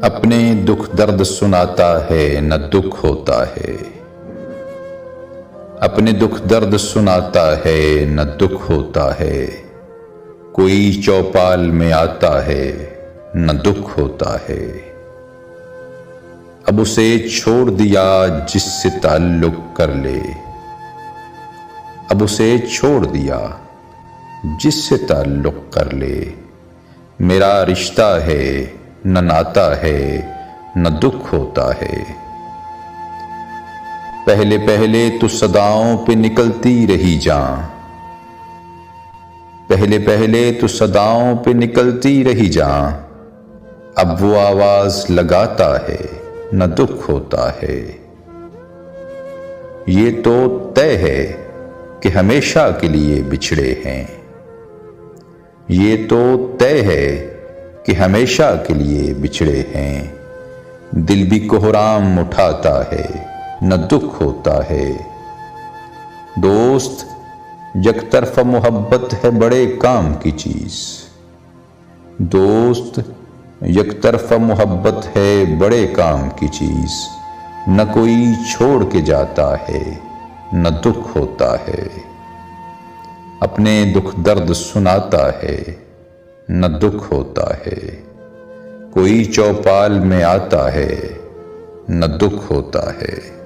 अपने दुख दर्द सुनाता है न दुख होता है। अपने दुख दर्द सुनाता है न दुख होता है। कोई चौपाल में आता है न दुख होता है। अब उसे छोड़ दिया जिससे ताल्लुक कर ले। अब उसे छोड़ दिया जिससे ताल्लुक कर ले। मेरा रिश्ता है न नाता है न दुख होता है। पहले पहले तो सदाओं पे निकलती रही जान। पहले पहले तो सदाओं पे निकलती रही जान। अब वो आवाज लगाता है न दुख होता है। ये तो तय है कि हमेशा के लिए बिछड़े हैं। ये तो तय है कि हमेशा के लिए बिछड़े हैं। दिल भी कोहराम उठाता है न दुख होता है। दोस्त, यकतरफा मोहब्बत है बड़े काम की चीज। दोस्त, यकतरफा मोहब्बत है बड़े काम की चीज। न कोई छोड़ के जाता है न दुख होता है। अपने दुख दर्द सुनाता है न दुख होता है। कोई चौपाल में आता है न दुख होता है।